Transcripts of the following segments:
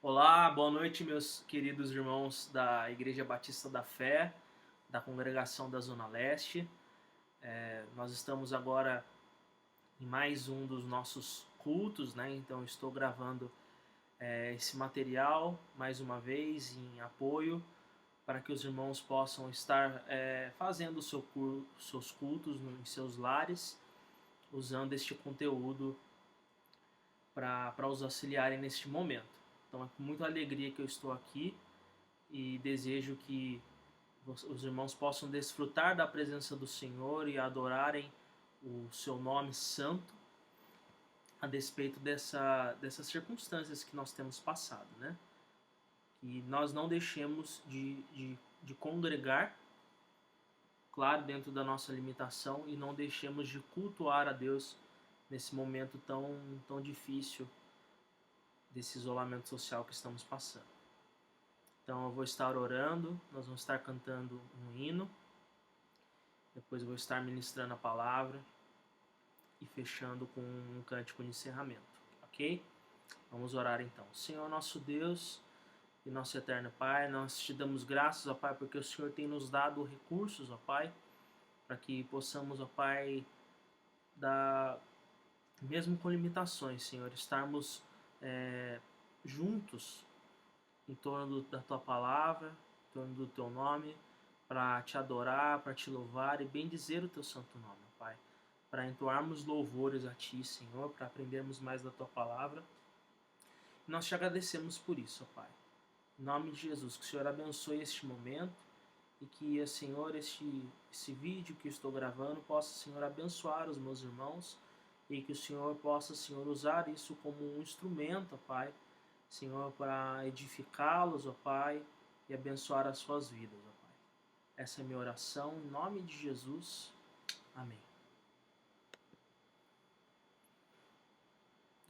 Olá, boa noite, meus queridos irmãos da Igreja Batista da Fé, da Congregação da Zona Leste. Nós estamos agora em mais um dos nossos cultos, né? Então estou gravando esse material mais uma vez em apoio para que os irmãos possam estar fazendo seus cultos em seus lares, usando este conteúdo para os auxiliarem neste momento. Então é com muita alegria que eu estou aqui e desejo que os irmãos possam desfrutar da presença do Senhor e adorarem o seu nome santo a despeito dessas circunstâncias que nós temos passado, né? Que nós não deixemos de congregar, claro, dentro da nossa limitação, e não deixemos de cultuar a Deus nesse momento tão difícil desse isolamento social que estamos passando. Então eu vou estar orando, nós vamos estar cantando um hino, depois eu vou estar ministrando a palavra e fechando com um cântico de encerramento, ok? Vamos orar então. Senhor nosso Deus e nosso eterno Pai, nós te damos graças, ó Pai, porque o Senhor tem nos dado recursos, ó Pai, para que possamos, ó Pai, mesmo com limitações, Senhor, estarmos juntos em torno da Tua Palavra, em torno do Teu nome, para Te adorar, para Te louvar e bendizer o Teu santo nome, Pai. Para entoarmos louvores a Ti, Senhor, para aprendermos mais da Tua Palavra. E nós Te agradecemos por isso, Pai. Em nome de Jesus, que o Senhor abençoe este momento e que, Senhor, esse vídeo que eu estou gravando possa, Senhor, abençoar os meus irmãos e que o Senhor possa, Senhor, usar isso como um instrumento, ó Pai, Senhor, para edificá-los, ó Pai, e abençoar as suas vidas, ó Pai. Essa é a minha oração, em nome de Jesus. Amém.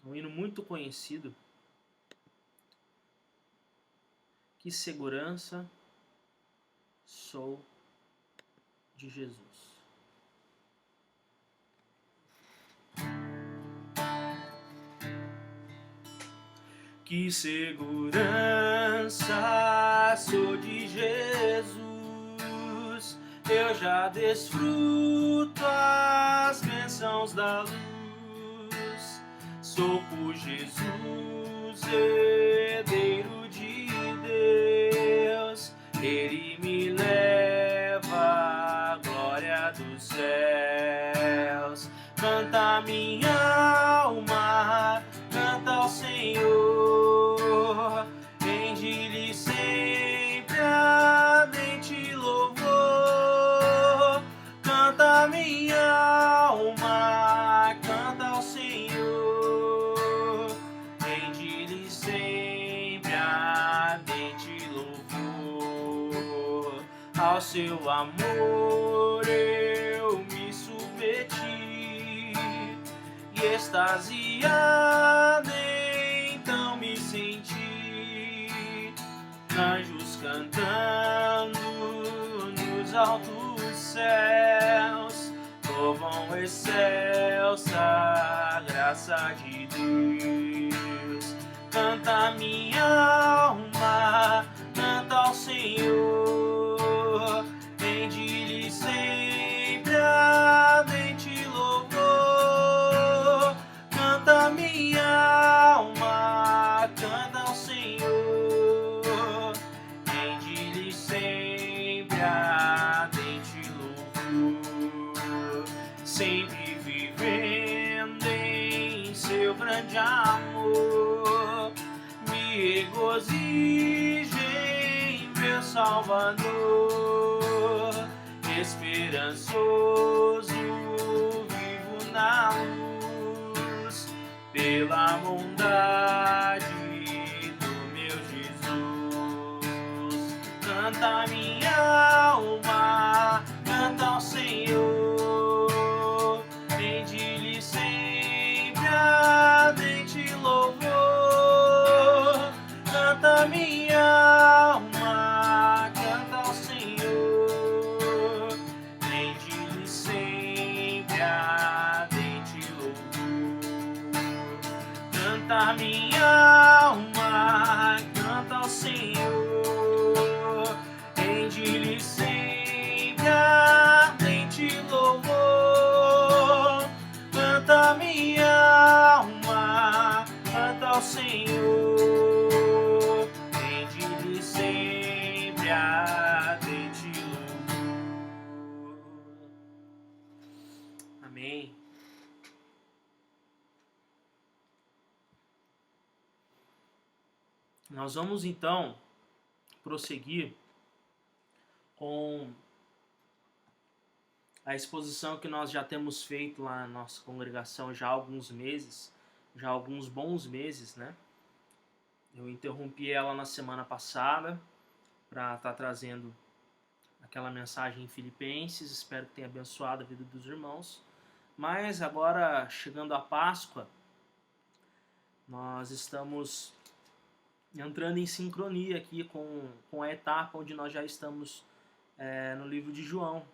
Um hino muito conhecido. Que segurança sou de Jesus. Que segurança sou de Jesus, eu já desfruto as bênçãos da luz. Sou por Jesus, herdeiro de Deus, Ele me leva à glória dos céus. Canta minha alma, canta ao Senhor, rende-lhe sempre ardente louvor. Canta minha alma, canta ao Senhor, rende-lhe sempre ardente louvor. Ao seu amor eu me submeti e extasiado então me senti. Anjos cantando nos altos céus, louvam excelsa graça de Deus. Canta minha alma, canta ao Senhor, rende-lhe sempre ardente louvor. Canta minha alma, canta ao Senhor, rende-lhe sempre ardente louvor. Sempre vivendo em seu grande amor, me regozijo em meu Salvador. Esperançoso vivo na luz, pela bondade do meu Jesus. Canta minha alma, canta ao Senhor, rende-lhe sempre ardente louvor. Canta minha alma, canta ao Senhor, rende-lhe sempre ardente louvor. Canta minha alma, canta ao Senhor, rende-lhe sempre ardente louvor. Canta minha alma, canta ao Senhor, rende-lhe sempre ardente louvor. Amém. Nós vamos então prosseguir com a exposição que nós já temos feito lá na nossa congregação já há alguns meses, já há alguns bons meses, né? Eu interrompi ela na semana passada para estar trazendo aquela mensagem em Filipenses, espero que tenha abençoado a vida dos irmãos. Mas agora, chegando à Páscoa, nós estamos entrando em sincronia aqui com a etapa onde nós já estamos no livro de João.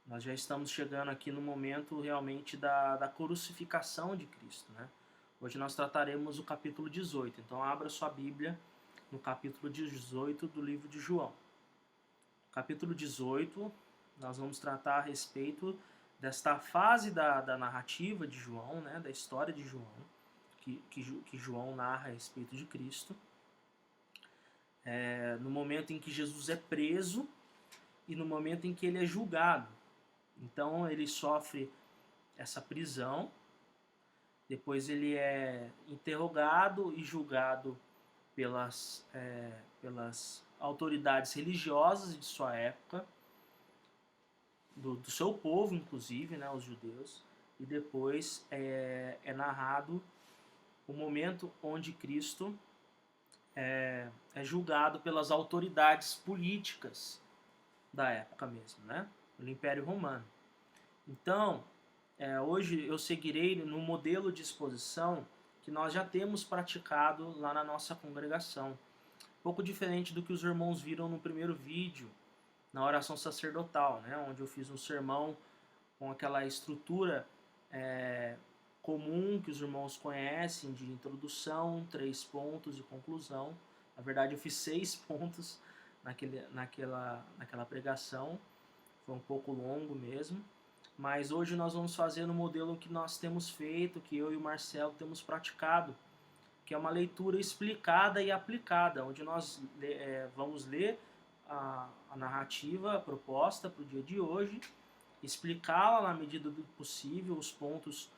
Nós já estamos chegando aqui no momento realmente da crucificação de Cristo, né? Hoje nós trataremos o capítulo 18, então abra sua Bíblia no capítulo 18 do livro de João. No capítulo 18, nós vamos tratar a respeito desta fase da narrativa de João, né? Da história de João, que João narra a respeito de Cristo, no momento em que Jesus é preso e no momento em que ele é julgado. Então ele sofre essa prisão, depois ele é interrogado e julgado pelas autoridades religiosas de sua época, do seu povo inclusive, né, os judeus, e depois é narrado o momento onde Cristo é julgado pelas autoridades políticas da época mesmo, né? Pelo Império Romano. Então, hoje eu seguirei no modelo de exposição que nós já temos praticado lá na nossa congregação. Um pouco diferente do que os irmãos viram no primeiro vídeo, na oração sacerdotal, né? Onde eu fiz um sermão com aquela estrutura comum que os irmãos conhecem, de introdução, 3 pontos e conclusão. Na verdade eu fiz 6 pontos naquela pregação, foi um pouco longo mesmo, mas hoje nós vamos fazer no modelo que nós temos feito, que eu e o Marcelo temos praticado, que é uma leitura explicada e aplicada, onde nós vamos ler a narrativa proposta para o dia de hoje, explicá-la na medida do possível, os pontos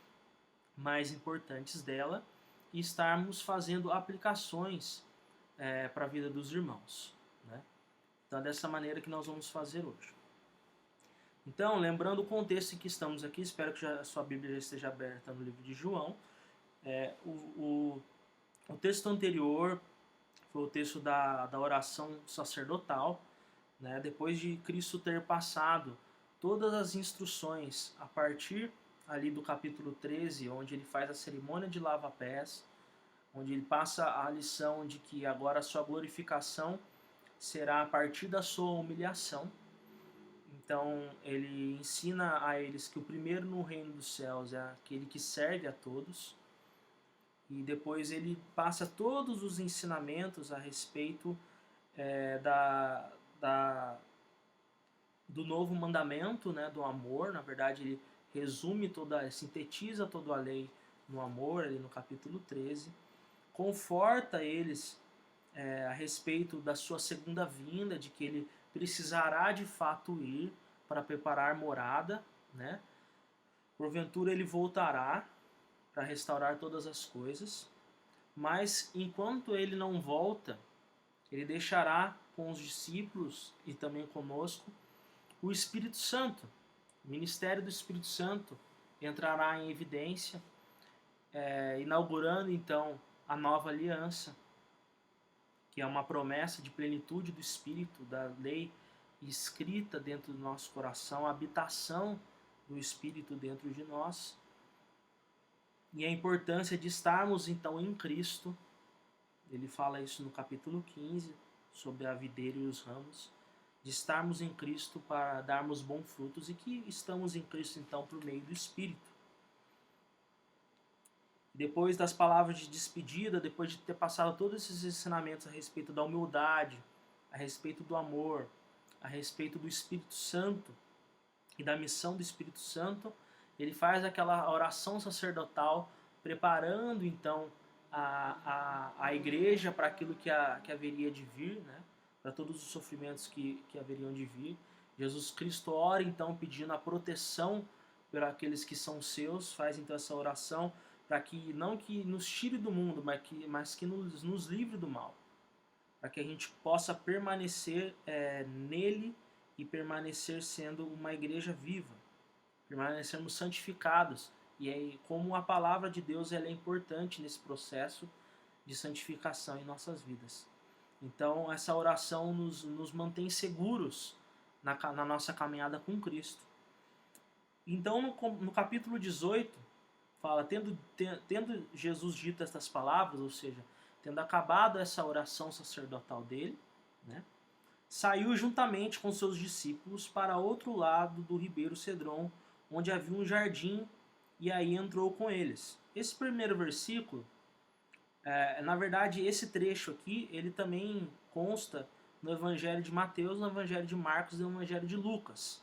mais importantes dela, e estarmos fazendo aplicações para a vida dos irmãos, né? Então é dessa maneira que nós vamos fazer hoje. Então, lembrando o contexto em que estamos aqui, espero que a sua Bíblia já esteja aberta no livro de João. O texto anterior foi o texto da oração sacerdotal, né? Depois de Cristo ter passado todas as instruções a partir ali do capítulo 13, onde ele faz a cerimônia de lava-pés, onde ele passa a lição de que agora a sua glorificação será a partir da sua humilhação. Então ele ensina a eles que o primeiro no reino dos céus é aquele que serve a todos. E depois ele passa todos os ensinamentos a respeito do novo mandamento, né, do amor. Na verdade ele sintetiza toda a lei no amor, ali no capítulo 13. Conforta eles a respeito da sua segunda vinda, de que ele precisará de fato ir para preparar morada, né? Porventura ele voltará para restaurar todas as coisas, mas enquanto ele não volta, ele deixará com os discípulos e também conosco o Espírito Santo. O ministério do Espírito Santo entrará em evidência, inaugurando então a nova aliança, que é uma promessa de plenitude do Espírito, da lei escrita dentro do nosso coração, a habitação do Espírito dentro de nós, e a importância de estarmos então em Cristo. Ele fala isso no capítulo 15, sobre a videira e os ramos, de estarmos em Cristo para darmos bons frutos, e que estamos em Cristo então por meio do Espírito. depois das palavras de despedida, depois de ter passado todos esses ensinamentos a respeito da humildade, a respeito do amor, a respeito do Espírito Santo e da missão do Espírito Santo, ele faz aquela oração sacerdotal, preparando então a igreja para aquilo que haveria de vir, né? Para todos os sofrimentos que haveriam de vir. Jesus Cristo ora então pedindo a proteção por aqueles que são seus, faz então essa oração para que não que nos tire do mundo, mas que nos livre do mal, para que a gente possa permanecer nele e permanecer sendo uma igreja viva, permanecermos santificados. E aí, como a palavra de Deus ela é importante nesse processo de santificação em nossas vidas. Então, essa oração nos mantém seguros na nossa caminhada com Cristo. Então, no capítulo 18, fala, tendo Jesus dito estas palavras, ou seja, tendo acabado essa oração sacerdotal dele, né, saiu juntamente com seus discípulos para outro lado do ribeiro Cedron, onde havia um jardim, e aí entrou com eles. Esse primeiro versículo, na verdade, esse trecho aqui, ele também consta no Evangelho de Mateus, no Evangelho de Marcos e no Evangelho de Lucas.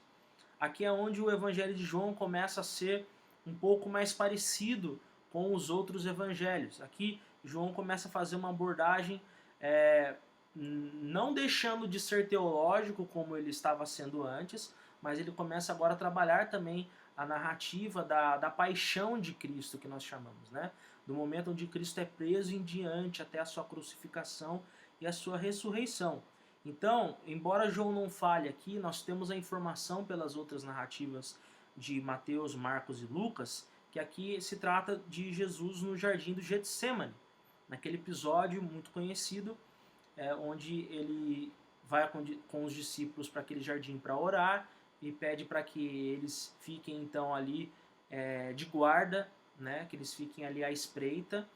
Aqui é onde o Evangelho de João começa a ser um pouco mais parecido com os outros evangelhos. Aqui, João começa a fazer uma abordagem não deixando de ser teológico como ele estava sendo antes, mas ele começa agora a trabalhar também a narrativa da paixão de Cristo, que nós chamamos, né? Do momento onde Cristo é preso em diante até a sua crucificação e a sua ressurreição. Então, embora João não fale aqui, nós temos a informação pelas outras narrativas de Mateus, Marcos e Lucas, que aqui se trata de Jesus no jardim do Getsemane, naquele episódio muito conhecido, onde ele vai com os discípulos para aquele jardim para orar e pede para que eles fiquem então ali de guarda, né, que eles fiquem ali à espreita,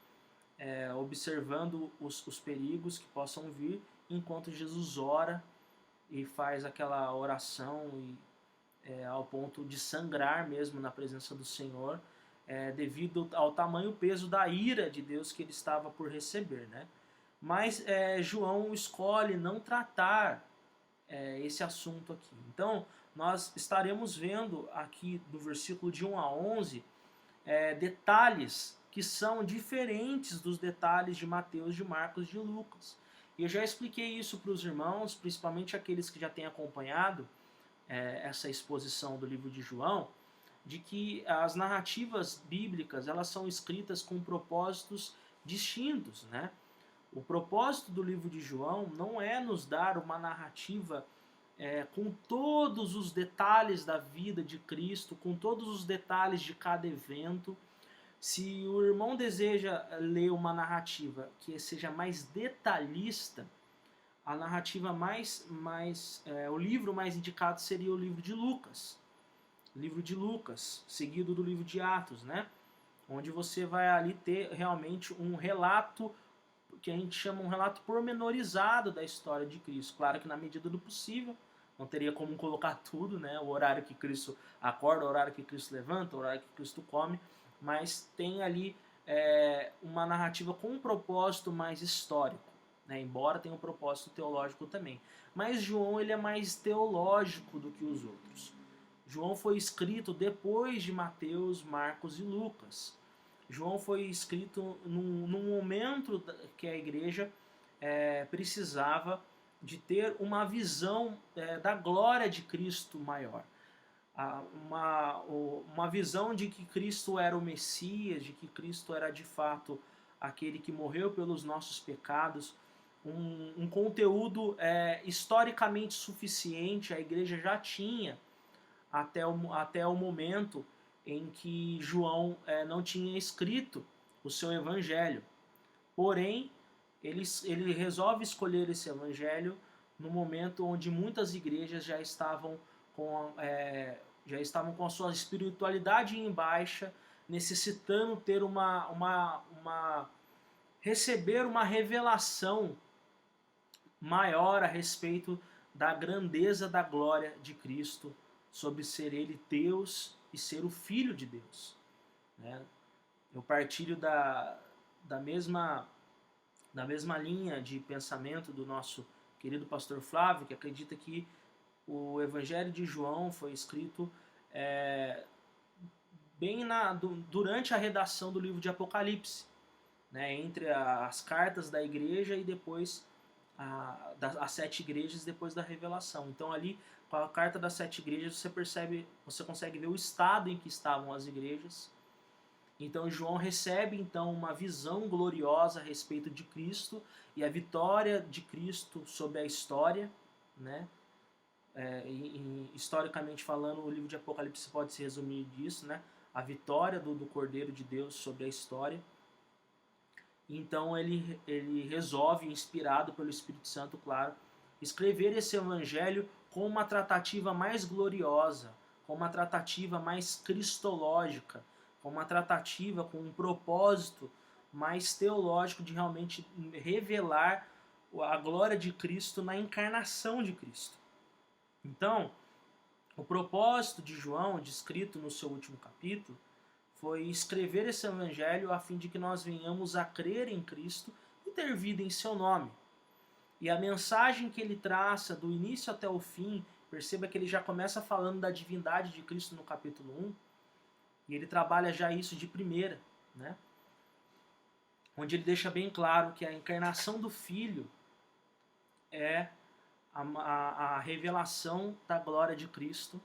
observando os perigos que possam vir, enquanto Jesus ora e faz aquela oração ao ponto de sangrar mesmo na presença do Senhor, devido ao tamanho peso da ira de Deus que ele estava por receber, né? Mas João escolhe não tratar esse assunto aqui. Então, nós estaremos vendo aqui do versículo de 1 a 11 detalhes que são diferentes dos detalhes de Mateus, de Marcos e de Lucas. E eu já expliquei isso para os irmãos, principalmente aqueles que já têm acompanhado essa exposição do livro de João, de que as narrativas bíblicas elas são escritas com propósitos distintos, né? O propósito do livro de João não é nos dar uma narrativa com todos os detalhes da vida de Cristo, com todos os detalhes de cada evento. Se o irmão deseja ler uma narrativa que seja mais detalhista, a narrativa o livro mais indicado seria o livro de Lucas. Livro de Lucas, seguido do livro de Atos, né? Onde você vai ali ter realmente um relato que a gente chama um relato pormenorizado da história de Cristo. Claro que na medida do possível, não teria como colocar tudo, né? O horário que Cristo acorda, o horário que Cristo levanta, o horário que Cristo come, mas tem ali uma narrativa com um propósito mais histórico, né? Embora tenha um propósito teológico também. Mas João ele é mais teológico do que os outros. João foi escrito depois de Mateus, Marcos e Lucas. João foi escrito num momento que a igreja precisava de ter uma visão da glória de Cristo maior. Uma visão de que Cristo era o Messias, de que Cristo era de fato aquele que morreu pelos nossos pecados. Um conteúdo historicamente suficiente a igreja já tinha até o momento em que João não tinha escrito o seu evangelho. Porém, ele resolve escolher esse evangelho no momento onde muitas igrejas já estavam com a sua espiritualidade em baixa, necessitando ter receber uma revelação maior a respeito da grandeza da glória de Cristo, sobre ser ele Deus e ser o Filho de Deus, né? Eu partilho da mesma linha de pensamento do nosso querido pastor Flávio, que acredita que o Evangelho de João foi escrito bem durante a redação do livro de Apocalipse, né, entre as cartas da igreja e depois as 7 igrejas depois da revelação. Então ali, com a carta das 7 igrejas, você consegue ver o estado em que estavam as igrejas. Então João recebe então uma visão gloriosa a respeito de Cristo e a vitória de Cristo sobre a história, né? Historicamente falando, o livro de Apocalipse pode se resumir disso, né? A vitória do Cordeiro de Deus sobre a história. Então ele resolve, inspirado pelo Espírito Santo, claro, escrever esse evangelho com uma tratativa mais gloriosa, com uma tratativa mais cristológica, com uma tratativa com um propósito mais teológico de realmente revelar a glória de Cristo na encarnação de Cristo. Então, o propósito de João, descrito no seu último capítulo, foi escrever esse evangelho a fim de que nós venhamos a crer em Cristo e ter vida em seu nome. E a mensagem que ele traça do início até o fim, perceba que ele já começa falando da divindade de Cristo no capítulo 1, e ele trabalha já isso de primeira, né? Onde ele deixa bem claro que a encarnação do Filho é a revelação da glória de Cristo,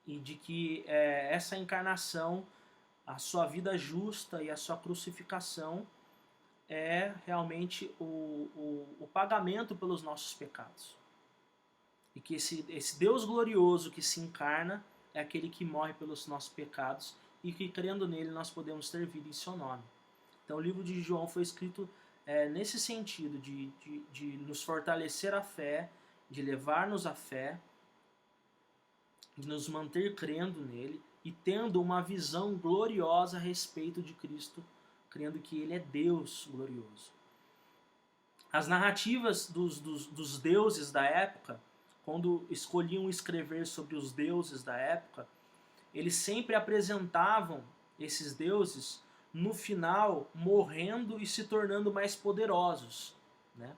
e de que essa encarnação, a sua vida justa e a sua crucificação é realmente o pagamento pelos nossos pecados. E que esse Deus glorioso que se encarna é aquele que morre pelos nossos pecados e que, crendo nele, nós podemos ter vida em seu nome. Então o livro de João foi escrito nesse sentido, de nos fortalecer a fé, de levar-nos à fé, de nos manter crendo nele e tendo uma visão gloriosa a respeito de Cristo, crendo que ele é Deus glorioso. As narrativas dos deuses da época, quando escolhiam escrever sobre os deuses da época, eles sempre apresentavam esses deuses no final morrendo e se tornando mais poderosos, né?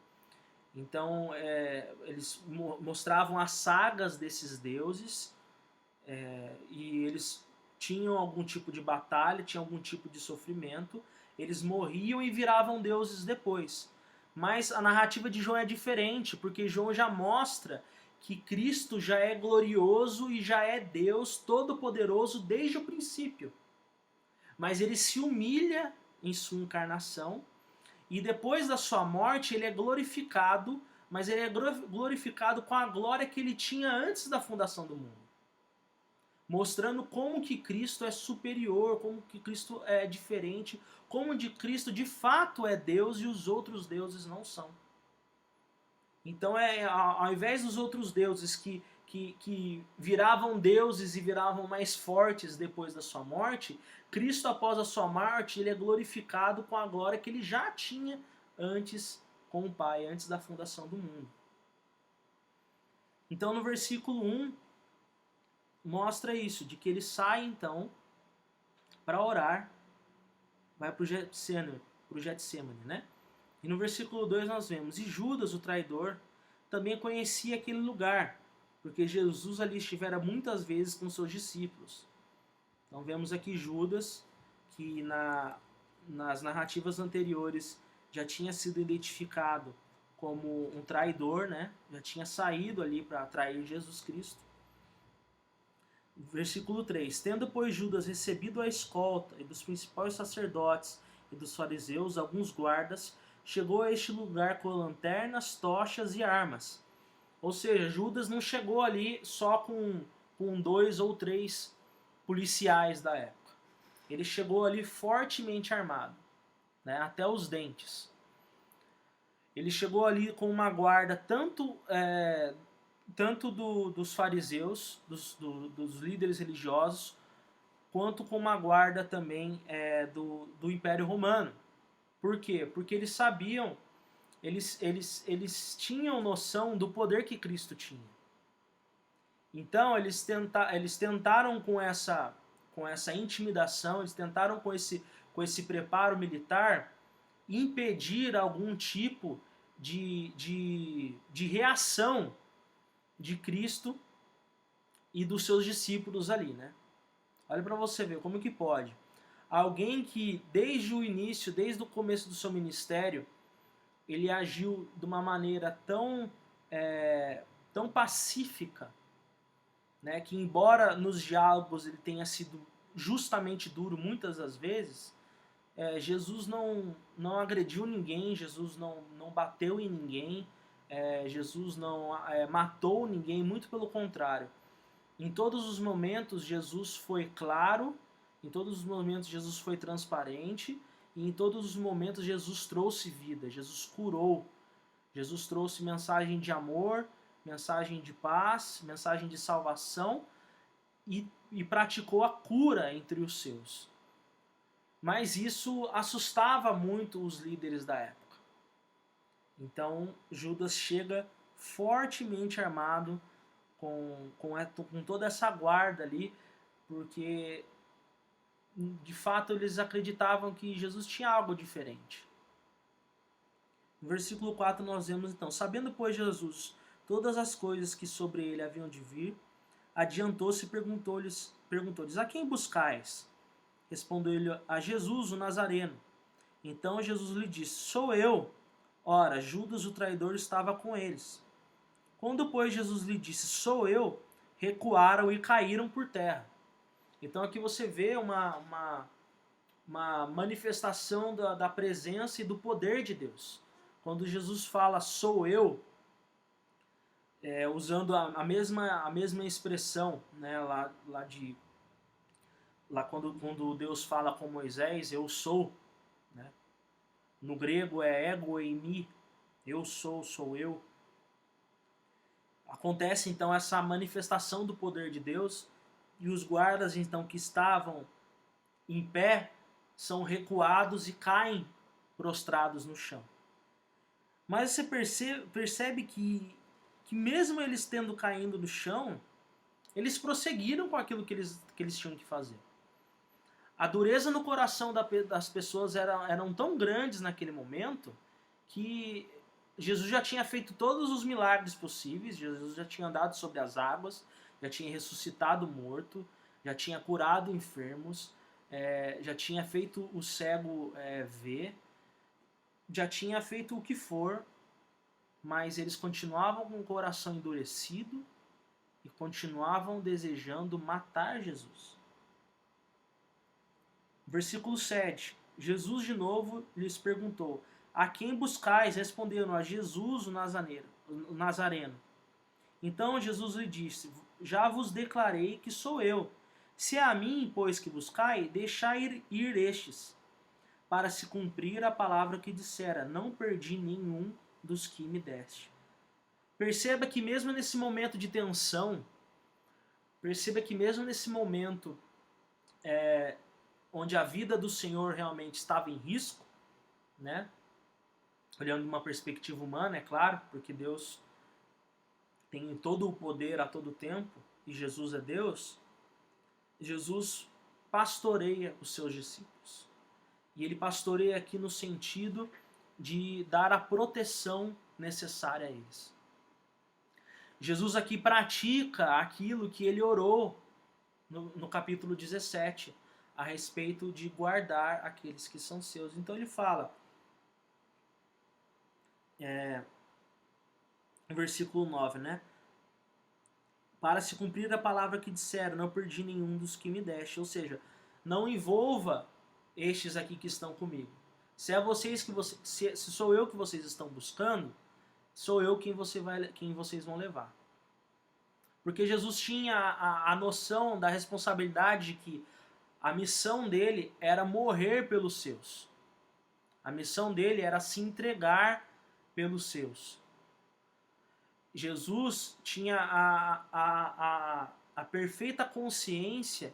Então eles mostravam as sagas desses deuses, e eles tinham algum tipo de batalha, tinham algum tipo de sofrimento, eles morriam e viravam deuses depois. Mas a narrativa de João é diferente, porque João já mostra que Cristo já é glorioso e já é Deus todo-poderoso desde o princípio. Mas ele se humilha em sua encarnação e depois da sua morte ele é glorificado, mas ele é glorificado com a glória que ele tinha antes da fundação do mundo. Mostrando como que Cristo é superior, como que Cristo é diferente, como de Cristo de fato é Deus e os outros deuses não são. Então, ao invés dos outros deuses que viravam deuses e viravam mais fortes depois da sua morte, Cristo, após a sua morte, ele é glorificado com a glória que ele já tinha antes com o Pai, antes da fundação do mundo. Então, no versículo 1, mostra isso, de que ele sai então para orar, vai para o Getsemane, né? E no versículo 2 nós vemos, e Judas, o traidor, também conhecia aquele lugar, porque Jesus ali estivera muitas vezes com seus discípulos. Então vemos aqui Judas, que nas narrativas anteriores já tinha sido identificado como um traidor, né? Já tinha saído ali para trair Jesus Cristo. Versículo 3. Tendo, pois, Judas recebido a escolta e dos principais sacerdotes e dos fariseus, alguns guardas, chegou a este lugar com lanternas, tochas e armas. Ou seja, Judas não chegou ali só com 2 ou 3 policiais da época. Ele chegou ali fortemente armado, né, até os dentes. Ele chegou ali com uma guarda tanto dos fariseus, dos líderes religiosos, quanto com uma guarda também do Império Romano. Por quê? Porque eles sabiam, eles tinham noção do poder que Cristo tinha. Então eles tentaram com com essa intimidação, eles tentaram com esse preparo militar impedir algum tipo de reação de Cristo e dos seus discípulos ali, né? Olha para você ver como que pode. Alguém que desde o início, desde o começo do seu ministério, ele agiu de uma maneira tão pacífica, né, que embora nos diálogos ele tenha sido justamente duro muitas das vezes, Jesus não agrediu ninguém, Jesus não bateu em ninguém, Jesus não matou ninguém, muito pelo contrário. Em todos os momentos Jesus foi claro, em todos os momentos Jesus foi transparente, e em todos os momentos Jesus trouxe vida, Jesus curou, Jesus trouxe mensagem de amor, mensagem de paz, mensagem de salvação e praticou a cura entre os seus. Mas isso assustava muito os líderes da época. Então Judas chega fortemente armado com toda essa guarda ali, porque de fato eles acreditavam que Jesus tinha algo diferente. No versículo 4 nós vemos então: sabendo, pois, Jesus todas as coisas que sobre ele haviam de vir, adiantou-se e perguntou-lhes: a quem buscais? Respondeu-lhe: a Jesus, o Nazareno. Então Jesus lhe disse: sou eu. Ora, Judas, o traidor, estava com eles. Quando, pois, Jesus lhe disse: sou eu, recuaram e caíram por terra. Então aqui você vê uma manifestação da presença e do poder de Deus. Quando Jesus fala sou eu, usando a mesma expressão, né, lá quando Deus fala com Moisés, eu sou, né? No grego é ego eimi, eu sou eu. Acontece então essa manifestação do poder de Deus, e os guardas então que estavam em pé são recuados e caem prostrados no chão. Mas você percebe que mesmo eles tendo caído no chão, eles prosseguiram com aquilo que eles tinham que fazer. A dureza no coração das pessoas eram tão grandes naquele momento que Jesus já tinha feito todos os milagres possíveis, Jesus já tinha andado sobre as águas, já tinha ressuscitado o morto, já tinha curado enfermos, já tinha feito o cego ver, já tinha feito o que for, mas eles continuavam com o coração endurecido e continuavam desejando matar Jesus. Versículo 7. Jesus de novo lhes perguntou: a quem buscais? Responderam: a Jesus, o Nazareno. Então Jesus lhe disse: já vos declarei que sou eu. Se é a mim, pois, que buscai, deixai ir estes, para se cumprir a palavra que dissera: não perdi nenhum dos que me deste. Perceba que mesmo nesse momento de tensão, perceba que mesmo nesse momento onde a vida do Senhor realmente estava em risco, né? Olhando de uma perspectiva humana, é claro, porque Deus tem todo o poder a todo tempo, e Jesus é Deus, Jesus pastoreia os seus discípulos. E ele pastoreia aqui no sentido de dar a proteção necessária a eles. Jesus aqui pratica aquilo que ele orou no capítulo 17, a respeito de guardar aqueles que são seus. Então ele fala, no versículo 9, né? Para se cumprir a palavra que disseram, não perdi nenhum dos que me deste. Ou seja, não envolva estes aqui que estão comigo. Se sou eu que vocês estão buscando, sou eu quem vocês vão levar. Porque Jesus tinha a noção da responsabilidade de que a missão dele era morrer pelos seus. A missão dele era se entregar pelos seus. Jesus tinha a perfeita consciência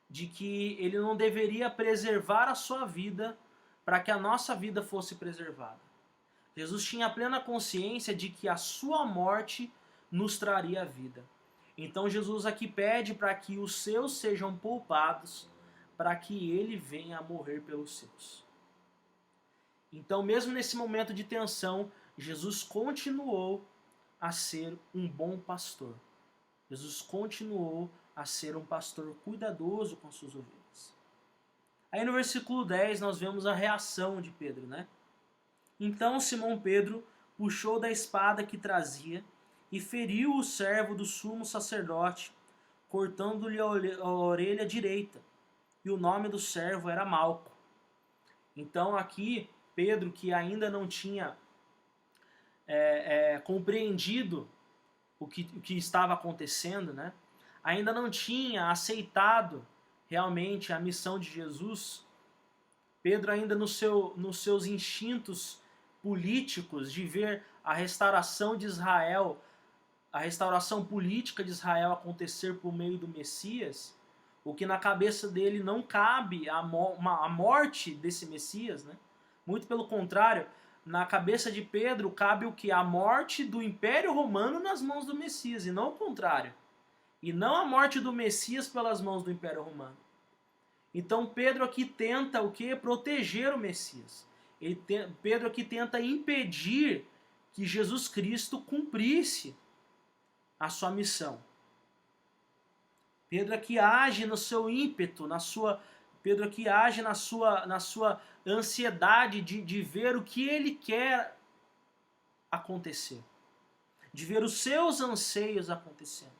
de que ele não deveria preservar a sua vida para que a nossa vida fosse preservada. Jesus tinha a plena consciência de que a sua morte nos traria vida. Então Jesus aqui pede para que os seus sejam poupados, para que ele venha a morrer pelos seus. Então, mesmo nesse momento de tensão, Jesus continuou a ser um bom pastor. Jesus continuou a ser um pastor cuidadoso com suas ovelhas. Aí no versículo 10 nós vemos a reação de Pedro, né? Então Simão Pedro puxou da espada que trazia e feriu o servo do sumo sacerdote, cortando-lhe a orelha direita. E o nome do servo era Malco. Então aqui Pedro, que ainda não tinha compreendido o que estava acontecendo, né? Ainda não tinha aceitado realmente a missão de Jesus. Pedro ainda nos seus instintos políticos de ver a restauração de Israel, a restauração política de Israel acontecer por meio do Messias, o que na cabeça dele não cabe a morte desse Messias, né? Muito pelo contrário, na cabeça de Pedro cabe o que? A morte do Império Romano nas mãos do Messias, e não o contrário. E não a morte do Messias pelas mãos do Império Romano. Então Pedro aqui tenta o que? Proteger o Messias. Pedro aqui tenta impedir que Jesus Cristo cumprisse a sua missão. Pedro aqui age no seu ímpeto, Pedro aqui age na sua ansiedade de ver o que ele quer acontecer. De ver os seus anseios acontecendo.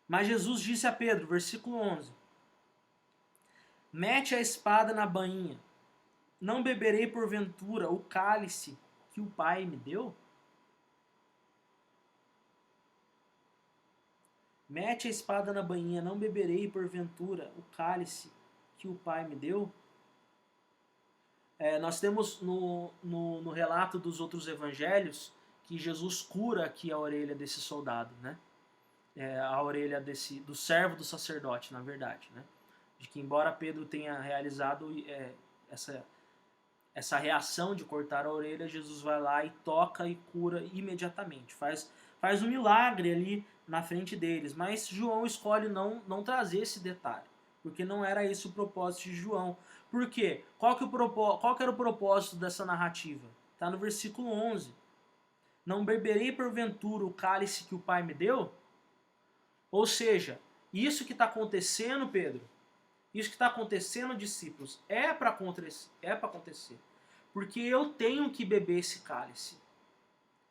Mas Jesus disse a Pedro, versículo 11: mete a espada na bainha. Não beberei porventura o cálice que o Pai me deu? Mete a espada na bainha, não beberei porventura o cálice que o Pai me deu? Nós temos no relato dos outros evangelhos que Jesus cura aqui a orelha desse soldado, né? A orelha do servo do sacerdote, na verdade, né? De que embora Pedro tenha realizado essa reação de cortar a orelha, Jesus vai lá e toca e cura imediatamente. Faz um milagre ali na frente deles. Mas João escolhe não trazer esse detalhe, porque não era esse o propósito de João. Por quê? Qual que era o propósito dessa narrativa? Está no versículo 11. Não beberei porventura o cálice que o Pai me deu? Ou seja, isso que está acontecendo, Pedro, isso que está acontecendo, discípulos, é para acontecer. Porque eu tenho que beber esse cálice.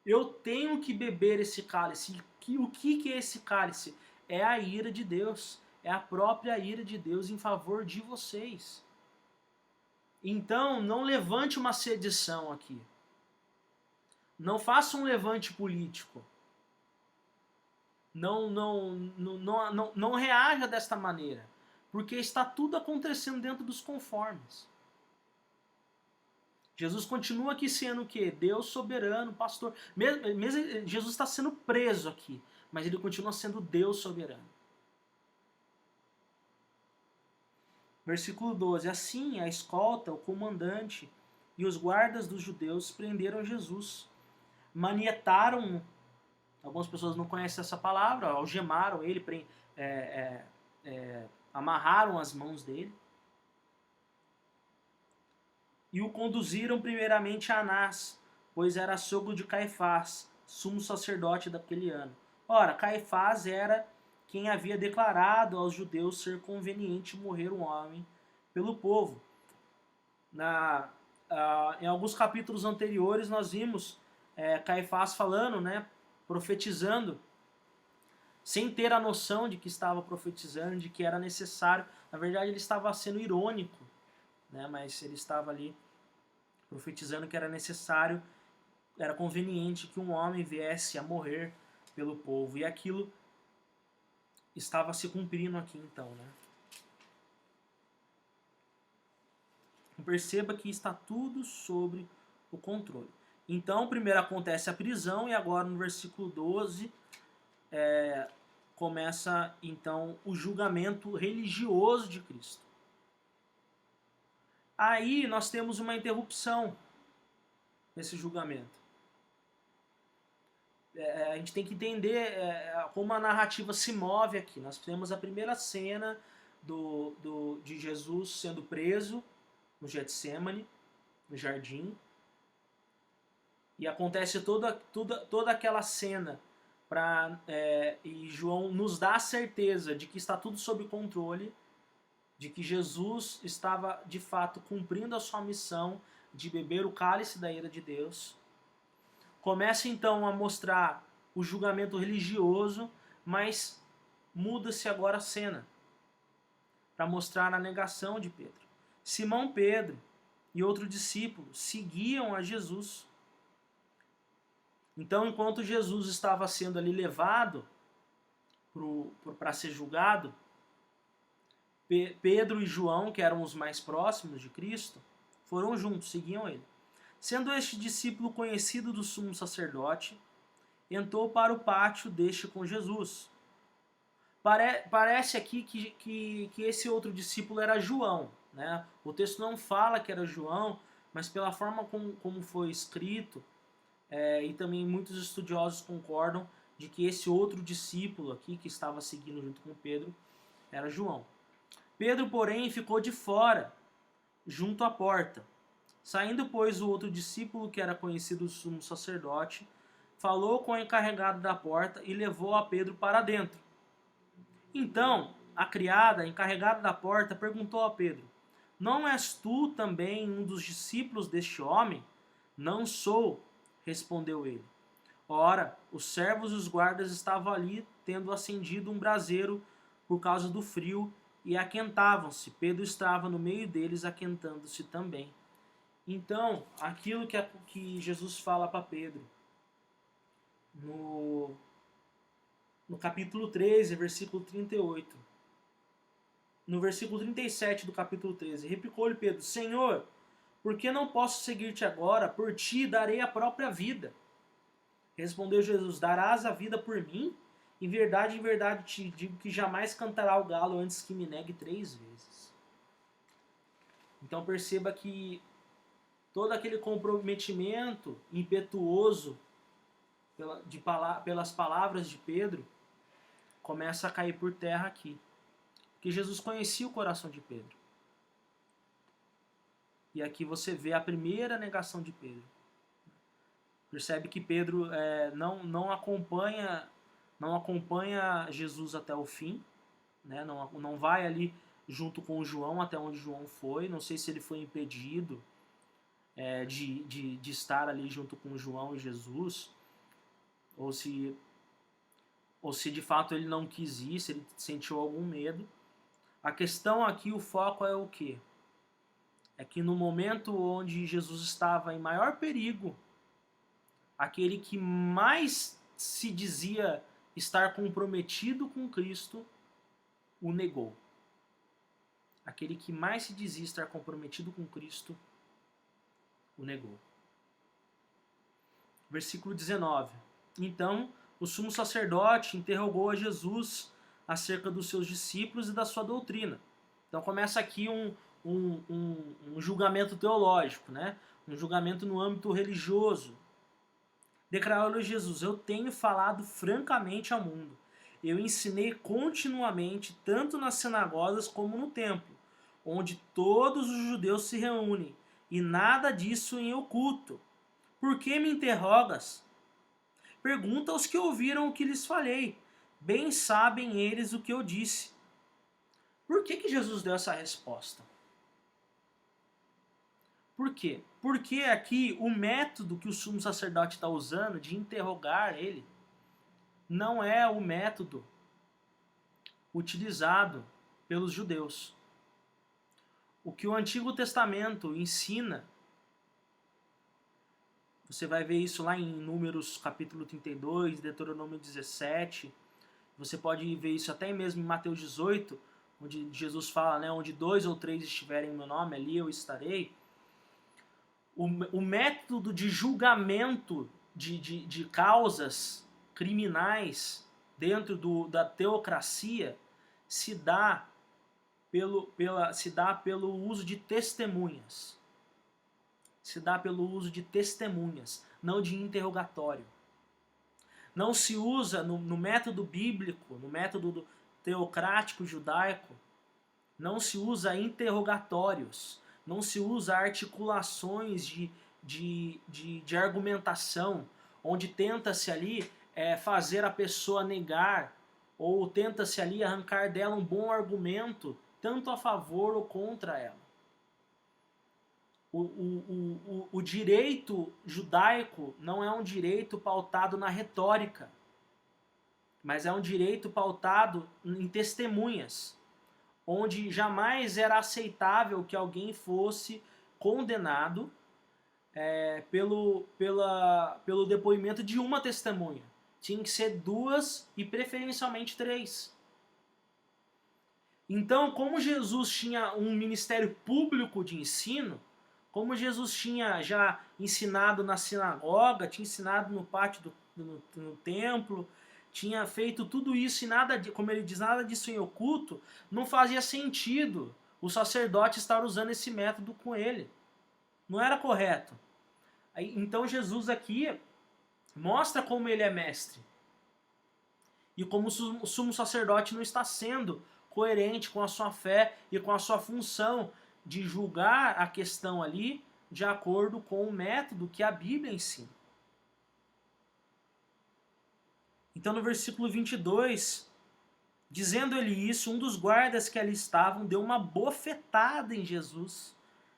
Eu tenho que beber esse cálice. O que é esse cálice? É a ira de Deus. É a própria ira de Deus em favor de vocês. Então, não levante uma sedição aqui. Não faça um levante político. Não reaja desta maneira. Porque está tudo acontecendo dentro dos conformes. Jesus continua aqui sendo o quê? Deus soberano, pastor. Mesmo Jesus está sendo preso aqui, mas ele continua sendo Deus soberano. Versículo 12. Assim, a escolta, o comandante e os guardas dos judeus prenderam Jesus. Manietaram, algumas pessoas não conhecem essa palavra, algemaram ele, amarraram as mãos dele. E o conduziram primeiramente a Anás, pois era sogro de Caifás, sumo sacerdote daquele ano. Ora, Caifás era quem havia declarado aos judeus ser conveniente morrer um homem pelo povo. Em alguns capítulos anteriores nós vimos Caifás falando, né, profetizando, sem ter a noção de que estava profetizando, de que era necessário. Na verdade ele estava sendo irônico, né, mas ele estava ali profetizando que era necessário, era conveniente que um homem viesse a morrer pelo povo. E aquilo estava se cumprindo aqui então, né? Perceba que está tudo sobre o controle. Então, primeiro acontece a prisão e agora no versículo 12 começa então o julgamento religioso de Cristo. Aí nós temos uma interrupção nesse julgamento. a gente tem que entender como a narrativa se move aqui. Nós temos a primeira cena de Jesus sendo preso no Getsemane, no jardim, e acontece toda aquela cena e João nos dá a certeza de que está tudo sob controle, de que Jesus estava de fato cumprindo a sua missão de beber o cálice da ira de Deus. Começa então a mostrar o julgamento religioso, mas muda-se agora a cena para mostrar a negação de Pedro. Simão Pedro e outro discípulo seguiam a Jesus. Então, enquanto Jesus estava sendo ali levado para ser julgado, Pedro e João, que eram os mais próximos de Cristo, foram juntos, seguiam ele. Sendo este discípulo conhecido do sumo sacerdote, entrou para o pátio deste com Jesus. Parece aqui que esse outro discípulo era João, né? O texto não fala que era João, mas pela forma como foi escrito, e também muitos estudiosos concordam de que esse outro discípulo aqui, que estava seguindo junto com Pedro, era João. Pedro, porém, ficou de fora, junto à porta. Saindo, pois, o outro discípulo, que era conhecido do sumo sacerdote, falou com o encarregado da porta e levou a Pedro para dentro. Então, a criada, encarregada da porta, perguntou a Pedro: Não és tu também um dos discípulos deste homem? Não sou, respondeu ele. Ora, os servos e os guardas estavam ali, tendo acendido um braseiro por causa do frio, e aquentavam-se. Pedro estava no meio deles, aquentando-se também. Então, aquilo que Jesus fala para Pedro, no capítulo 13, versículo 38. No versículo 37 do capítulo 13, replicou-lhe Pedro: Senhor, por que não posso seguir-te agora? Por ti darei a própria vida. Respondeu Jesus: Darás a vida por mim? Em verdade te digo que jamais cantará o galo antes que me negue 3 vezes. Então perceba que todo aquele comprometimento impetuoso pelas palavras de Pedro começa a cair por terra aqui. Porque Jesus conhecia o coração de Pedro. E aqui você vê a primeira negação de Pedro. Percebe que Pedro não acompanha Jesus até o fim, né? Não vai ali junto com João até onde João foi. Não sei se ele foi impedido de estar ali junto com João e Jesus, ou se de fato ele não quis ir, se ele sentiu algum medo. A questão aqui, o foco é o quê? É que no momento onde Jesus estava em maior perigo, aquele que mais se dizia estar comprometido com Cristo o negou. Aquele que mais se dizia estar comprometido com Cristo o negou. Versículo 19. Então, o sumo sacerdote interrogou a Jesus acerca dos seus discípulos e da sua doutrina. Então começa aqui um julgamento teológico, né? Um julgamento no âmbito religioso. Declarou-lhe Jesus: Eu tenho falado francamente ao mundo. Eu ensinei continuamente, tanto nas sinagogas como no templo, onde todos os judeus se reúnem, e nada disso em oculto. Por que me interrogas? Pergunta aos que ouviram o que lhes falei. Bem sabem eles o que eu disse. Por que Jesus deu essa resposta? Por quê? Porque aqui o método que o sumo sacerdote está usando de interrogar ele não é o método utilizado pelos judeus. O que o Antigo Testamento ensina, você vai ver isso lá em Números capítulo 32, Deuteronômio 17, você pode ver isso até mesmo em Mateus 18, onde Jesus fala, né, onde 2 ou 3 estiverem em meu nome, ali eu estarei. O método de julgamento de causas criminais dentro da teocracia se dá pelo uso de testemunhas. Se dá pelo uso de testemunhas, não de interrogatório. não se usa no método bíblico, no método teocrático judaico, não se usa interrogatórios, não se usa articulações de argumentação, onde tenta-se ali fazer a pessoa negar, ou tenta-se ali arrancar dela um bom argumento, tanto a favor ou contra ela. O direito judaico não é um direito pautado na retórica, mas é um direito pautado em testemunhas, onde jamais era aceitável que alguém fosse condenado pelo depoimento de uma testemunha. Tinha que ser 2 e preferencialmente 3. Então, como Jesus tinha um ministério público de ensino, como Jesus tinha já ensinado na sinagoga, tinha ensinado no pátio no templo, tinha feito tudo isso e nada, como ele diz, nada disso em oculto, não fazia sentido o sacerdote estar usando esse método com ele. Não era correto. Então Jesus aqui mostra como ele é mestre. E como o sumo sacerdote não está sendo coerente com a sua fé e com a sua função de julgar a questão ali de acordo com o método que a Bíblia ensina. Então no versículo 22, dizendo ele isso, um dos guardas que ali estavam deu uma bofetada em Jesus,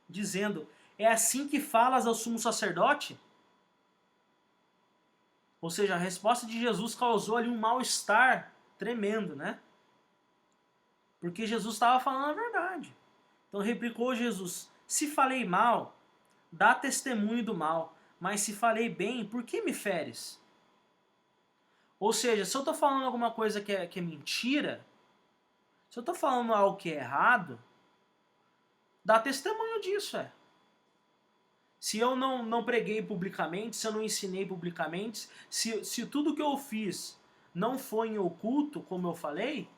dizendo: é assim que falas ao sumo sacerdote? Ou seja, a resposta de Jesus causou ali um mal-estar tremendo, né? Porque Jesus estava falando a verdade. Então replicou Jesus: se falei mal, dá testemunho do mal, mas se falei bem, por que me feres? Ou seja, se eu estou falando alguma coisa que é mentira, se eu estou falando algo que é errado, dá testemunho disso, Se eu não preguei publicamente, se eu não ensinei publicamente, se tudo que eu fiz não foi em oculto, como eu falei,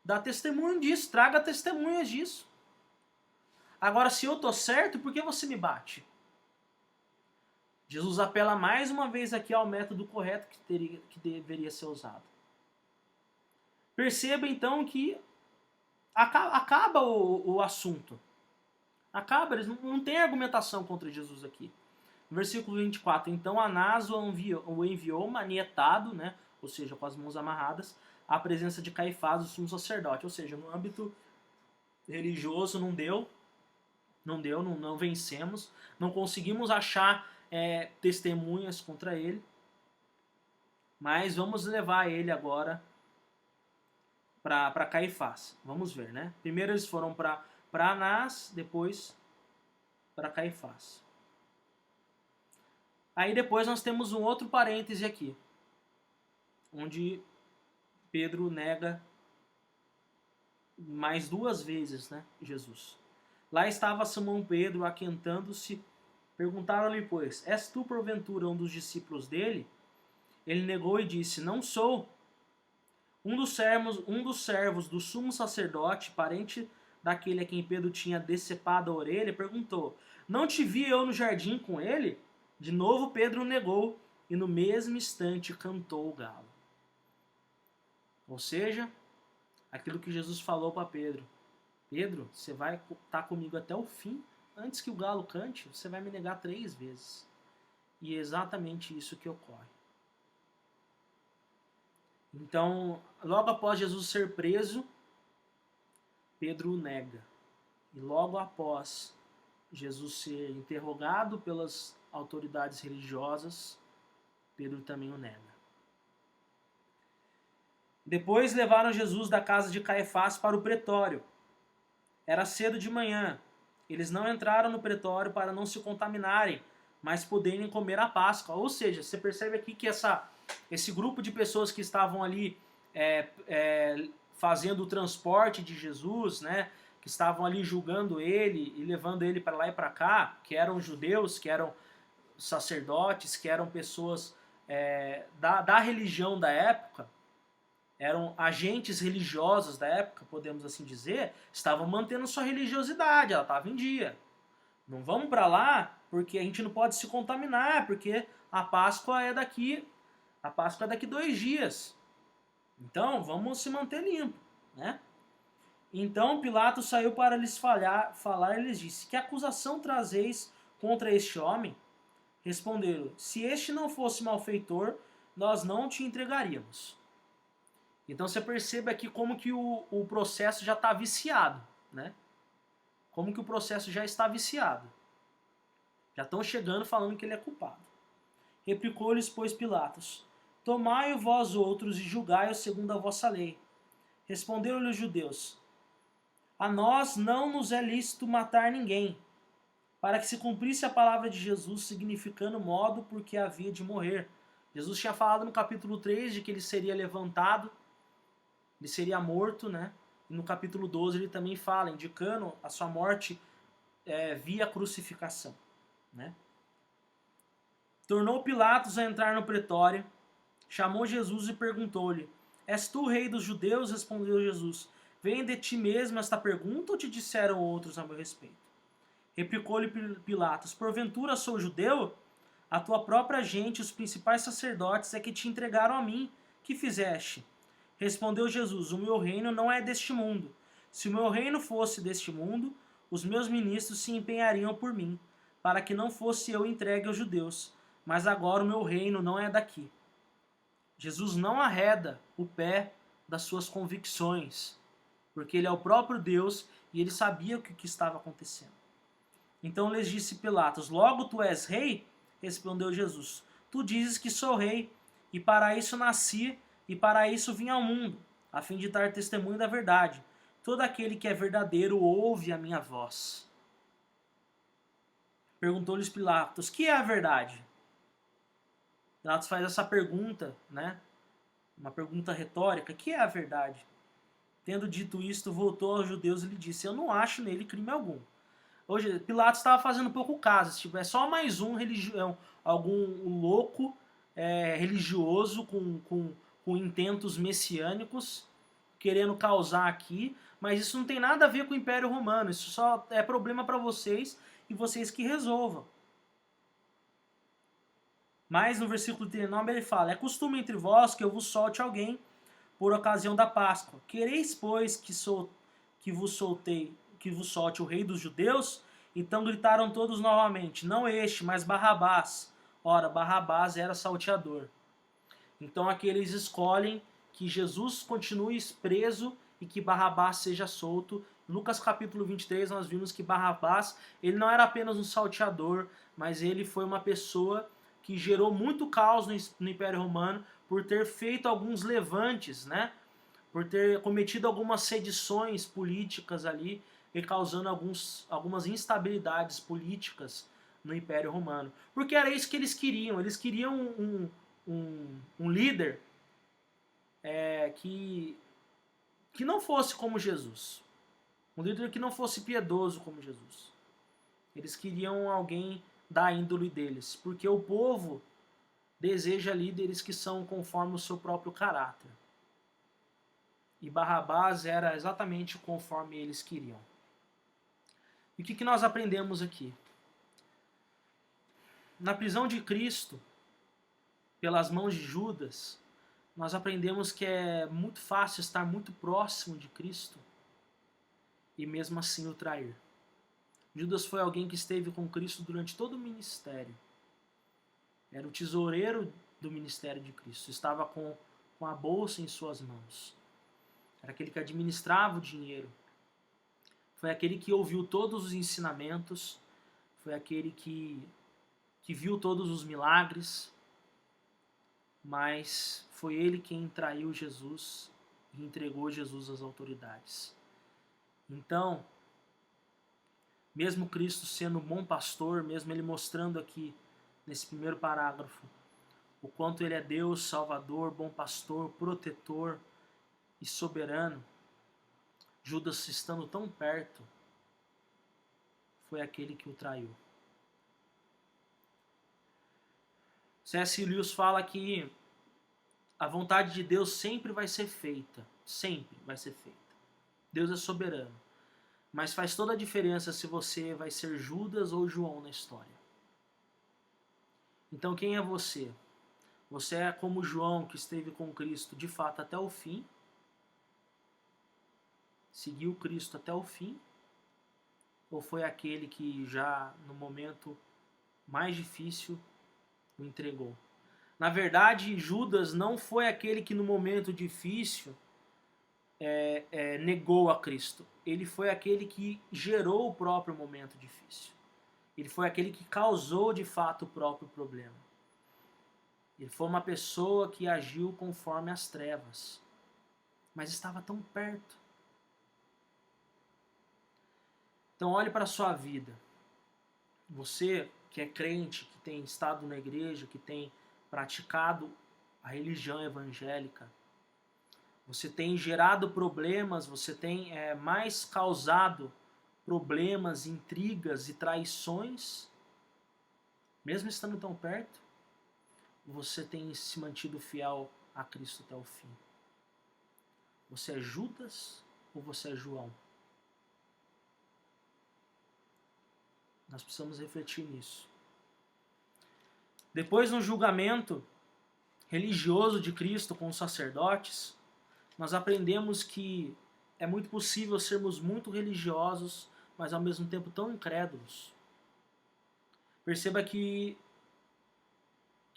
dá testemunho disso, traga testemunhas disso. Agora, se eu estou certo, por que você me bate? Jesus apela mais uma vez aqui ao método correto que deveria ser usado. Perceba então que acaba o assunto. Acaba, eles não tem argumentação contra Jesus aqui. No versículo 24, então Anás o enviou manietado, né, ou seja, com as mãos amarradas, à presença de Caifás, o sumo sacerdote. Ou seja, no âmbito religioso não vencemos, não conseguimos achar testemunhas contra ele, mas vamos levar ele agora para Caifás. Vamos ver, né? Primeiro eles foram para Anás, depois para Caifás. Aí depois nós temos um outro parêntese aqui, onde Pedro nega mais 2 vezes, né, Jesus. Lá estava Simão Pedro aquentando-se. Perguntaram-lhe, pois, és tu porventura um dos discípulos dele? Ele negou e disse, não sou. Um dos servos do sumo sacerdote, parente daquele a quem Pedro tinha decepado a orelha, perguntou, não te vi eu no jardim com ele? De novo Pedro negou, e no mesmo instante cantou o galo. Ou seja, aquilo que Jesus falou para Pedro, Pedro, você vai estar comigo até o fim, antes que o galo cante, você vai me negar 3 vezes. E é exatamente isso que ocorre. Então, logo após Jesus ser preso, Pedro o nega. E logo após Jesus ser interrogado pelas autoridades religiosas, Pedro também o nega. Depois levaram Jesus da casa de Caifás para o pretório. Era cedo de manhã. Eles não entraram no pretório para não se contaminarem, mas poderem comer a Páscoa. Ou seja, você percebe aqui que esse grupo de pessoas que estavam ali fazendo o transporte de Jesus, né, que estavam ali julgando ele e levando ele para lá e para cá, que eram judeus, que eram sacerdotes, que eram pessoas da religião da época, eram agentes religiosos da época, podemos assim dizer, estavam mantendo sua religiosidade, ela estava em dia. Não vamos para lá porque a gente não pode se contaminar, porque a Páscoa é daqui A Páscoa é daqui 2 dias. Então, vamos se manter limpo, né? Então Pilatos saiu para lhes falar e lhes disse: Que acusação trazeis contra este homem? Responderam: Se este não fosse malfeitor, nós não te entregaríamos. Então você percebe aqui como que o processo já está viciado, né? Como que o processo já está viciado. Já estão chegando falando que ele é culpado. Replicou-lhes, pois, Pilatos: Tomai-o vós outros e julgai-o segundo a vossa lei. Responderam-lhe os judeus: A nós não nos é lícito matar ninguém, para que se cumprisse a palavra de Jesus, significando o modo por que havia de morrer. Jesus tinha falado no capítulo 3 de que ele seria levantado, ele seria morto, né? E no capítulo 12 ele também fala, indicando a sua morte via crucificação, né? Tornou Pilatos a entrar no pretório, chamou Jesus e perguntou-lhe: És tu o rei dos judeus? Respondeu Jesus: Vem de ti mesmo esta pergunta ou te disseram outros a meu respeito? Replicou-lhe Pilatos: Porventura sou judeu? A tua própria gente, os principais sacerdotes, é que te entregaram a mim. Que fizeste? Respondeu Jesus: O meu reino não é deste mundo. Se o meu reino fosse deste mundo, os meus ministros se empenhariam por mim, para que não fosse eu entregue aos judeus. Mas agora o meu reino não é daqui. Jesus não arreda o pé das suas convicções, porque ele é o próprio Deus e ele sabia o que estava acontecendo. Então lhes disse Pilatos: Logo tu és rei? Respondeu Jesus: Tu dizes que sou rei, e para isso nasci, e para isso vim ao mundo, a fim de dar testemunho da verdade. Todo aquele que é verdadeiro ouve a minha voz. Perguntou-lhes Pilatos: Que é a verdade? Pilatos faz essa pergunta, né? Uma pergunta retórica: Que é a verdade? Tendo dito isto, voltou aos judeus e lhe disse: Eu não acho nele crime algum. Hoje, Pilatos estava fazendo pouco caso. Tipo, é só mais um algum louco religioso com intentos messiânicos querendo causar aqui. Mas isso não tem nada a ver com o Império Romano. Isso só é problema para vocês e vocês que resolvam. Mas no versículo 39 ele fala: É costume entre vós que eu vos solte alguém por ocasião da Páscoa. Quereis, pois, que vos solte o rei dos judeus? Então gritaram todos novamente: Não este, mas Barrabás. Ora, Barrabás era salteador. Então aqui eles escolhem que Jesus continue preso e que Barrabás seja solto. Em Lucas capítulo 23 nós vimos que Barrabás, ele não era apenas um salteador, mas ele foi uma pessoa que gerou muito caos no Império Romano por ter feito alguns levantes, né? Por ter cometido algumas sedições políticas ali e causando algumas instabilidades políticas no Império Romano. Porque era isso que eles queriam. Eles queriam um líder que não fosse como Jesus. Um líder que não fosse piedoso como Jesus. Eles queriam alguém da índole deles. Porque o povo deseja líderes que são conforme o seu próprio caráter. E Barrabás era exatamente conforme eles queriam. E o que nós aprendemos aqui? Na prisão de Cristo, pelas mãos de Judas, nós aprendemos que é muito fácil estar muito próximo de Cristo e mesmo assim o trair. Judas foi alguém que esteve com Cristo durante todo o ministério. Era o tesoureiro do ministério de Cristo. Estava com a bolsa em suas mãos. Era aquele que administrava o dinheiro. Foi aquele que ouviu todos os ensinamentos. Foi aquele que viu todos os milagres. Mas foi ele quem traiu Jesus e entregou Jesus às autoridades. Então, mesmo Cristo sendo um bom pastor, mesmo ele mostrando aqui nesse primeiro parágrafo o quanto ele é Deus, Salvador, bom pastor, protetor e soberano, Judas estando tão perto, foi aquele que o traiu. C.S. Lewis fala que a vontade de Deus sempre vai ser feita. Sempre vai ser feita. Deus é soberano. Mas faz toda a diferença se você vai ser Judas ou João na história. Então quem é você? Você é como João, que esteve com Cristo de fato até o fim, seguiu Cristo até o fim, ou foi aquele que já no momento mais difícil o entregou? Na verdade, Judas não foi aquele que no momento difícil negou a Cristo. Ele foi aquele que gerou o próprio momento difícil. Ele foi aquele que causou de fato o próprio problema. Ele foi uma pessoa que agiu conforme as trevas, mas estava tão perto. Então olhe para a sua vida. Você que é crente, que tem estado na igreja, que tem praticado a religião evangélica, você tem gerado problemas, você tem mais causado problemas, intrigas e traições, mesmo estando tão perto, você tem se mantido fiel a Cristo até o fim. Você é Judas ou você é João? Nós precisamos refletir nisso. Depois, no julgamento religioso de Cristo com os sacerdotes, nós aprendemos que é muito possível sermos muito religiosos, mas ao mesmo tempo tão incrédulos. Perceba que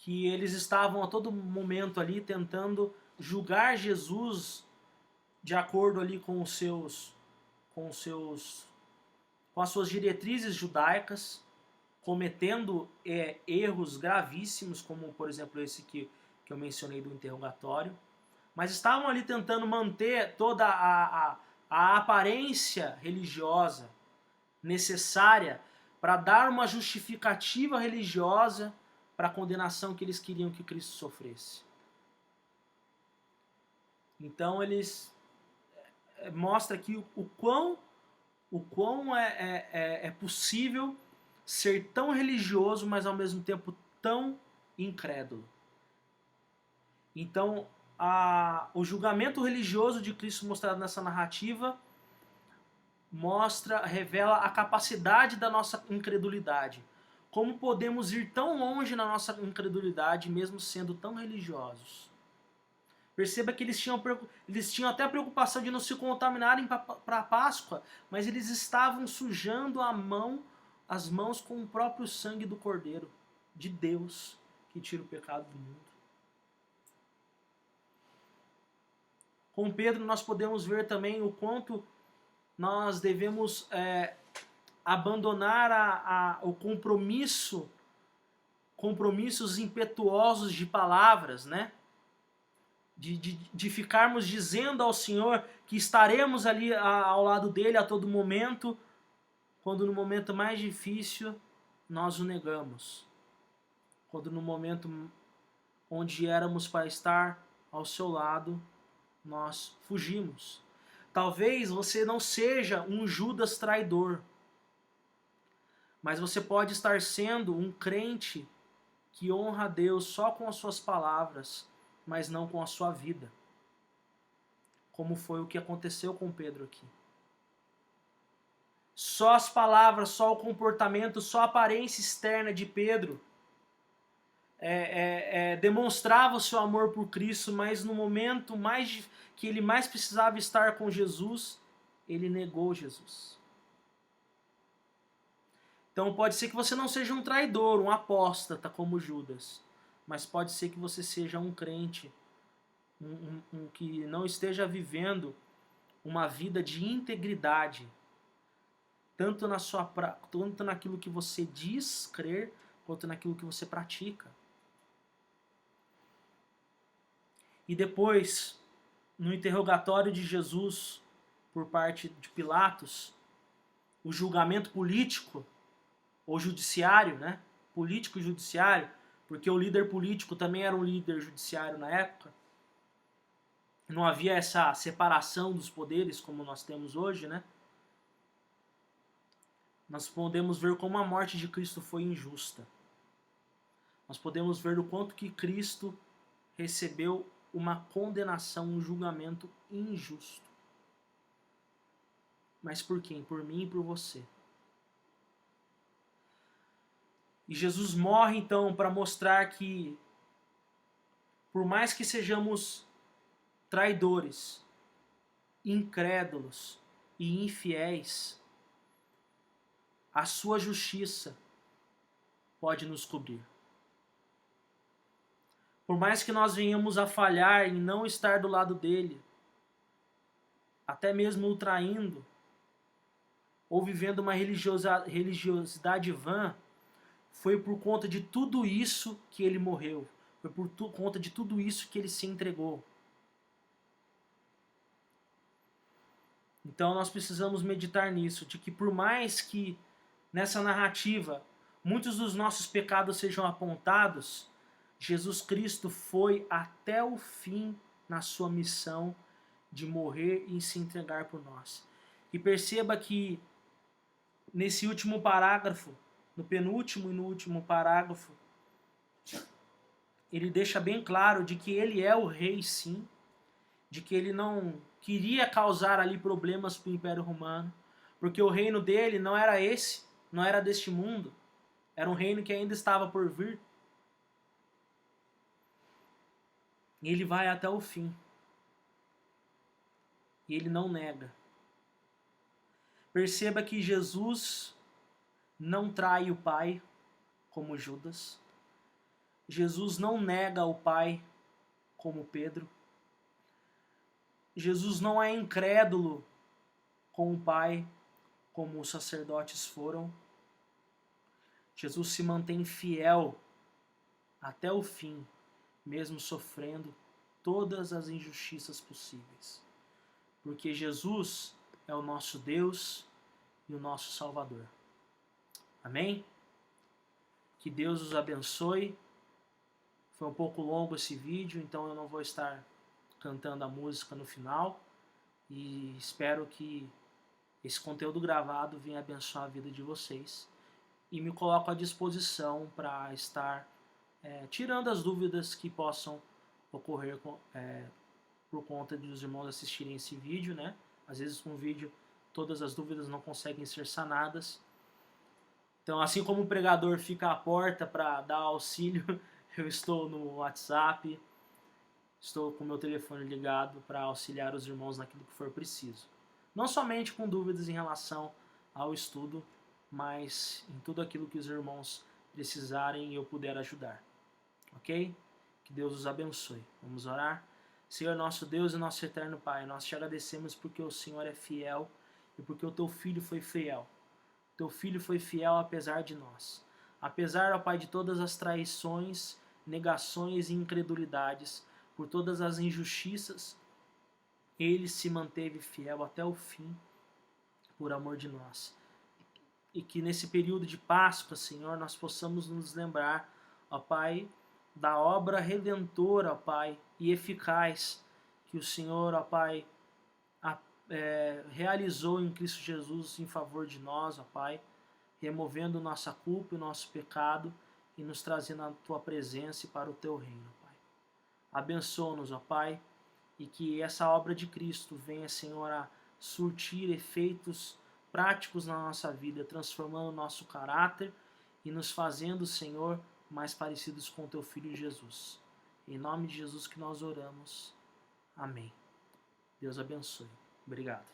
eles estavam a todo momento ali tentando julgar Jesus de acordo ali com as suas diretrizes judaicas, cometendo erros gravíssimos, como por exemplo esse que eu mencionei do interrogatório, mas estavam ali tentando manter toda a aparência religiosa necessária para dar uma justificativa religiosa para a condenação que eles queriam que Cristo sofresse. Então eles mostram aqui o quão é possível ser tão religioso, mas ao mesmo tempo tão incrédulo. Então, o julgamento religioso de Cristo mostrado nessa narrativa revela a capacidade da nossa incredulidade. Como podemos ir tão longe na nossa incredulidade, mesmo sendo tão religiosos? Perceba que eles tinham até a preocupação de não se contaminarem para a Páscoa, mas eles estavam sujando as mãos com o próprio sangue do Cordeiro, de Deus, que tira o pecado do mundo. Com Pedro nós podemos ver também o quanto nós devemos abandonar o compromissos impetuosos de palavras, né? De ficarmos dizendo ao Senhor que estaremos ali ao lado dele a todo momento, quando no momento mais difícil nós o negamos. Quando no momento onde éramos para estar ao seu lado, nós fugimos. Talvez você não seja um Judas traidor, mas você pode estar sendo um crente que honra a Deus só com as suas palavras, mas não com a sua vida. Como foi o que aconteceu com Pedro aqui. Só as palavras, só o comportamento, só a aparência externa de Pedro demonstrava o seu amor por Cristo, mas no momento que ele mais precisava estar com Jesus, ele negou Jesus. Então pode ser que você não seja um traidor, um apóstata como Judas, mas pode ser que você seja um crente, um que não esteja vivendo uma vida de integridade, tanto naquilo que você diz crer, quanto naquilo que você pratica. E depois, no interrogatório de Jesus por parte de Pilatos, o julgamento político ou judiciário, né? Político e judiciário, porque o líder político também era um líder judiciário na época. Não havia essa separação dos poderes como nós temos hoje, né? Nós podemos ver como a morte de Cristo foi injusta. Nós podemos ver o quanto que Cristo recebeu uma condenação, um julgamento injusto. Mas por quem? Por mim e por você. E Jesus morre então para mostrar que por mais que sejamos traidores, incrédulos e infiéis, a sua justiça pode nos cobrir. Por mais que nós venhamos a falhar em não estar do lado dele, até mesmo o traindo, ou vivendo uma religiosidade vã, foi por conta de tudo isso que ele morreu. Foi por conta de tudo isso que ele se entregou. Então nós precisamos meditar nisso, de que por mais que nessa narrativa muitos dos nossos pecados sejam apontados, Jesus Cristo foi até o fim na sua missão de morrer e se entregar por nós. E perceba que nesse último parágrafo, no penúltimo e no último parágrafo, ele deixa bem claro de que ele é o rei, sim, de que ele não queria causar ali problemas para o Império Romano, porque o reino dele não era esse, não era deste mundo, era um reino que ainda estava por vir. E ele vai até o fim. E ele não nega. Perceba que Jesus não trai o Pai como Judas. Jesus não nega o Pai como Pedro. Jesus não é incrédulo com o Pai como os sacerdotes foram. Jesus se mantém fiel até o fim, mesmo sofrendo todas as injustiças possíveis. Porque Jesus é o nosso Deus e o nosso Salvador. Amém? Que Deus os abençoe. Foi um pouco longo esse vídeo, então eu não vou estar cantando a música no final. E espero que esse conteúdo gravado venha abençoar a vida de vocês. E me coloco à disposição para estar tirando as dúvidas que possam ocorrer por conta dos irmãos assistirem esse vídeo, né? Às vezes com o vídeo todas as dúvidas não conseguem ser sanadas. Então, assim como o pregador fica à porta para dar auxílio, eu estou no WhatsApp, estou com o meu telefone ligado para auxiliar os irmãos naquilo que for preciso. Não somente com dúvidas em relação ao estudo, mas em tudo aquilo que os irmãos precisarem e eu puder ajudar. Ok? Que Deus os abençoe. Vamos orar? Senhor, nosso Deus e nosso eterno Pai, nós te agradecemos porque o Senhor é fiel e porque o teu Filho foi fiel. Teu Filho foi fiel apesar de nós. Apesar, ó Pai, de todas as traições, negações e incredulidades, por todas as injustiças, ele se manteve fiel até o fim, por amor de nós. E que nesse período de Páscoa, Senhor, nós possamos nos lembrar, ó Pai, da obra redentora, ó Pai, e eficaz que o Senhor, ó Pai, realizou em Cristo Jesus em favor de nós, ó Pai, removendo nossa culpa e nosso pecado e nos trazendo a Tua presença e para o Teu reino, Pai. Abençoa-nos, ó Pai, e que essa obra de Cristo venha, Senhor, a surtir efeitos práticos na nossa vida, transformando o nosso caráter e nos fazendo, Senhor, mais parecidos com o Teu Filho Jesus. Em nome de Jesus que nós oramos. Amém. Deus abençoe. Obrigado.